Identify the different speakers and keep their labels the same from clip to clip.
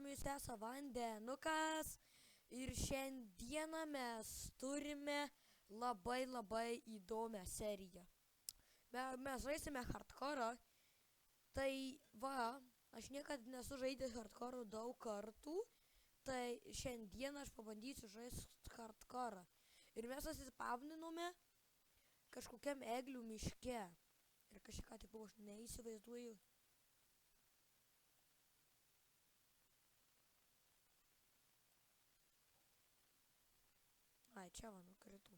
Speaker 1: jumis tęsia vandenukas ir šiandieną mes turime labai įdomią seriją. Mes žaisime hardcore, tai va, aš niekada nesu žaidęs hardcore daug kartų, tai šiandieną aš pabandysiu žaisti hardcore. Ir mes susispausdinome kažkokiam eglių miške. Ir kažką tik buvo, aš neįsivaizduoju. Ai, čia va nukritų.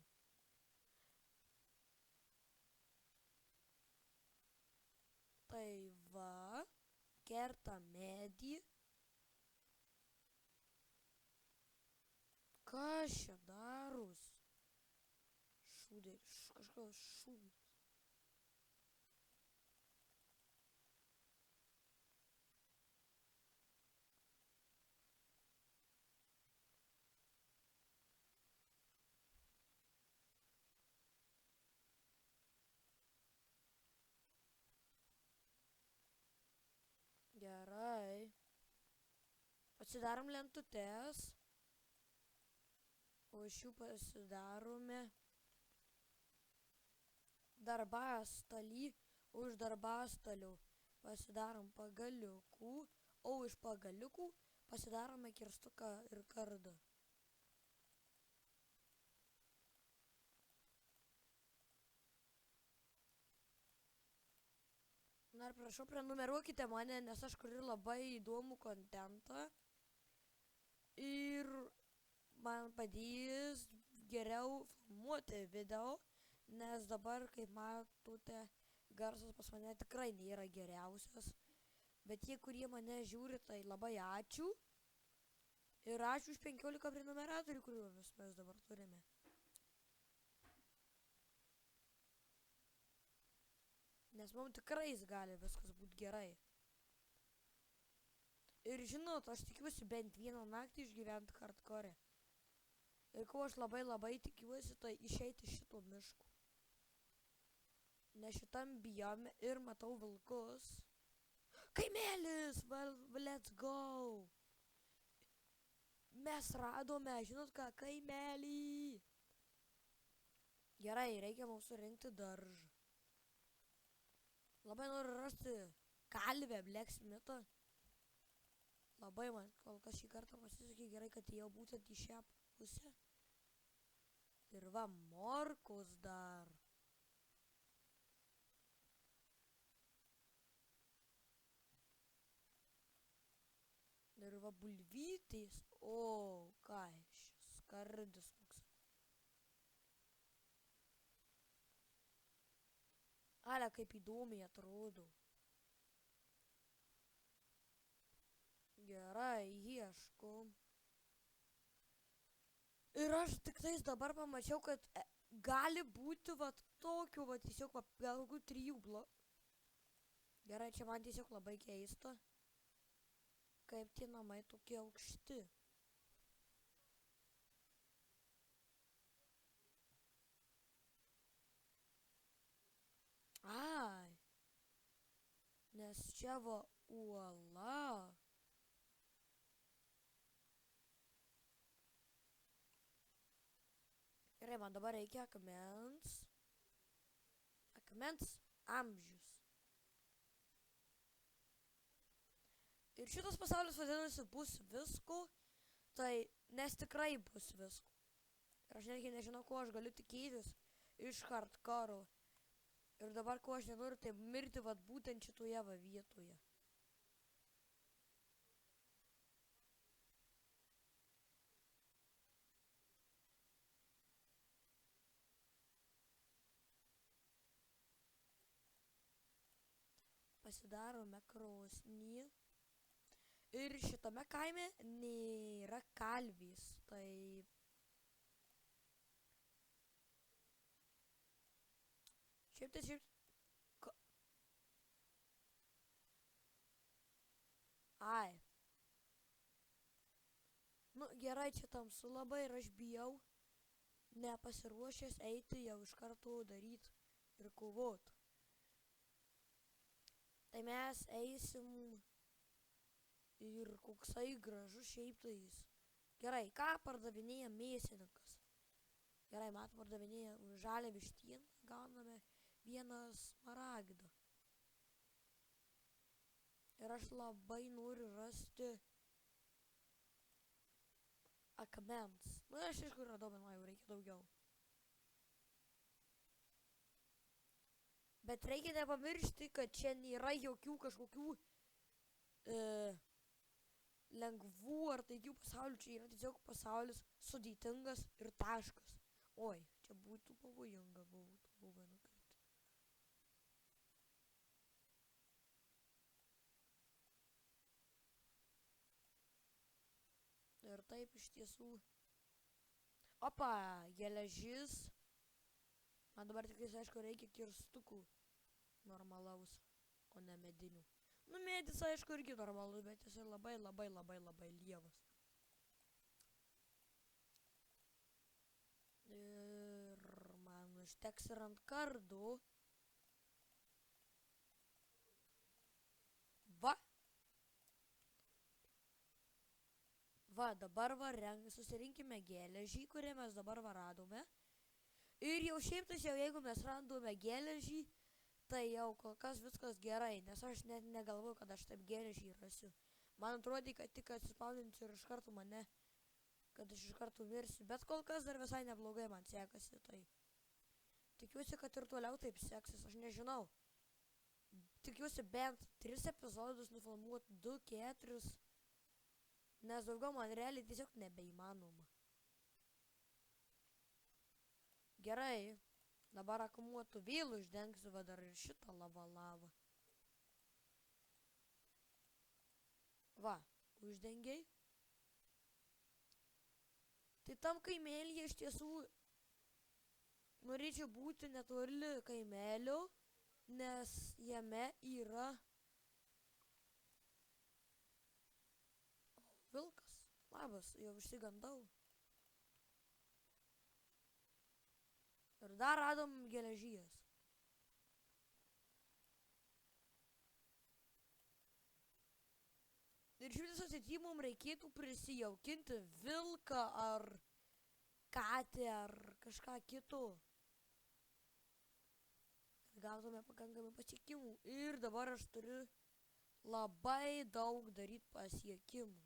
Speaker 1: Tai va, kerta medį. Kas čia daros? Šūdai, kažkas šūdas. Gerai. Pasidarom lentutes. O iš jų pasidarome darbastalį. Už darbastalių pasidarom pagaliukų. O iš pagaliukų pasidarome kirstuką ir kardą. Na ir prašau, prenumeruokite mane, nes aš kuriu labai įdomų kontentą. Ir man padės geriau filmuoti video, nes dabar, kaip matote, garsas pas mane tikrai nėra geriausias. Bet tie, kurie mane žiūri, tai labai ačiū. Ir ačiū už 15 prenumeratorių, kuriuos mes dabar turime. Nes mums tikrai gali viskas būti gerai. Ir žinot, aš tikiuosi bent vieną naktį išgyventi hardcore. Ir ko aš labai tikiuosi, tai išeiti iš šito miško. Nes šitam bijome ir matau vilkus. Kaimėlis! Well, let's go! Mes radome, žinot ką, kaimelį. Gerai, reikia mums surinkti daržą. Labai noriu rasti kalvę, Blacksmithą. Labai man kol kas šį kartą pasisekė gerai, kad jau būtent į šią pusę. Ir va, morkos dar. Ir va, bulvytės. O, ką šis skardis koks. Ale, kaip įdomiai atrodo. Gerai, ieškom. Ir aš tik tais dabar pamačiau, kad gali būti va tokių, va tiesiog va gal kokių 3 blokų. Gerai, čia man tiesiog labai keista. Kaip tie namai tokie aukšti. Ai. Nes čia va uola. Gerai, man dabar reikia akmens. Akmens amžius. Ir šitas pasaulis vadinasi bus visko, tai nes tikrai bus visko. Ir aš netgi nežinau, ko aš galiu tikėtis iš hardcore. Ir dabar, ko aš nenoriu, tai mirti vat būtent šitoje va vietoje. Pasidarome krosnį. Ir šitame kaime nėra kalvės, tai... Šiaip. Ai. Nu, gerai, čia tamsu labai ir aš bijau nepasiruošęs eiti jau iš karto daryti ir kovot. Tai mes eisim į Ir koksai gražus šiaip tai jis. Gerai, ką pardavinėja mėsininkas? Gerai, mat pardavinėja už žalią vištieną, gauname vieną smaragdą. Ir aš labai noriu rasti akmens. Nu, aš iš kur radau, bet man jau reikia daugiau. Bet reikia nepamiršti, kad čia nėra jokių kažkokių lengvų ar taigių pasaulių. Čia yra tiesiog pasaulis sudėtingas ir taškas. Oi, čia būtų pavojinga, būtų buvę nukriti. Ir taip iš tiesų. Opa, geležis. Man dabar tikrai, aišku, reikia kirstukų normalaus, o ne medinių. Nu, medis, aišku, irgi normalus, bet jis labai lievas. Ir man užteks ir ant kardų. Va, dabar susirinkime geležį, kurią mes dabar radome. Ir jau šiaip tas jau, jeigu mes randome geležį, tai jau kol kas viskas gerai, nes aš net negalvoju, kad aš taip geležį rasiu. Man atrodė, kad tik atsispaudinsiu ir iš karto mane, kad aš iš karto mirsiu, bet kol kas dar visai neblogai man sekasi, tai tikiuosi, kad ir toliau taip seksis, aš nežinau. Tikiuosi bent 3 epizodus nufilmuoti, 2, 4, nes daugiau man realiai tiesiog nebeįmanoma. Gerai, dabar akumuotų vėl uždengsiu, va dar ir šitą lavą. Va, uždengiai. Tai tam kaimelyje iš tiesų norėčiau būti netoli kaimelio, nes jame yra vilkas. Labas, jau išsigandau. Ir dar radom geležijas. Ir iš viso sėty mums reikėtų prisijaukinti vilką ar katę ar kažką kito. Kad gautume pakankamai pasiekimų. Ir dabar aš turiu labai daug daryti pasiekimų.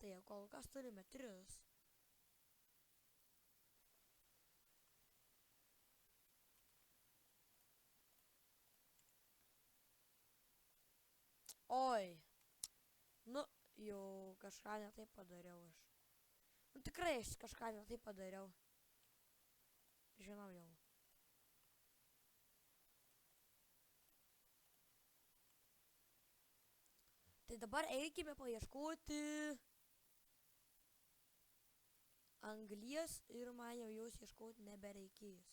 Speaker 1: Tai jau kol kas turime 3. Oi, nu, jau kažką ne taip padariau aš. Nu, tikrai aš kažką ne taip padariau. Žinau jau. Tai dabar eikime paieškoti anglies ir man jau jos ieškoti nebereikės,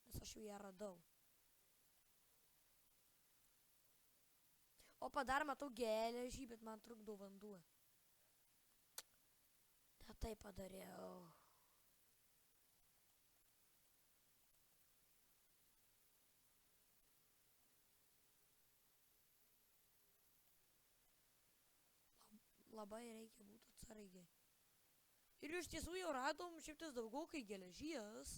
Speaker 1: nes aš jau ją radau. O dar matau geležį, bet man trukdo vanduo. Ne tai padariau. Labai reikia būti atsargiai. Ir iš tiesų jau radom šimtas daugokai geležies.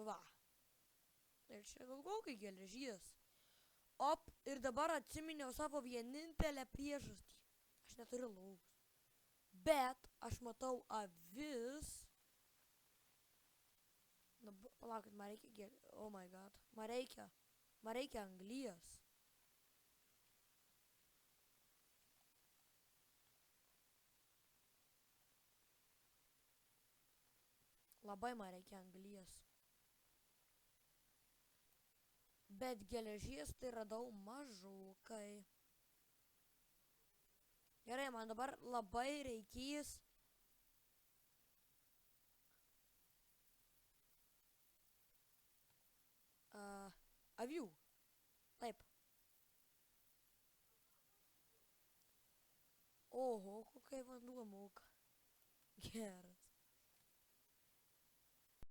Speaker 1: Va. Ir čia daugokai geležies. Op, ir dabar atsiminiau savo vienintelę priežastį. Aš neturiu lauk. Bet aš matau avis. Na, palaukit, man reikia oh my god. Man reikia anglies. Labai man reikia anglies. Bet geležies tai radau mažukai. Gerai, man dabar labai reikės avių. Taip. Oho, kokia vanduo moka. Gerai.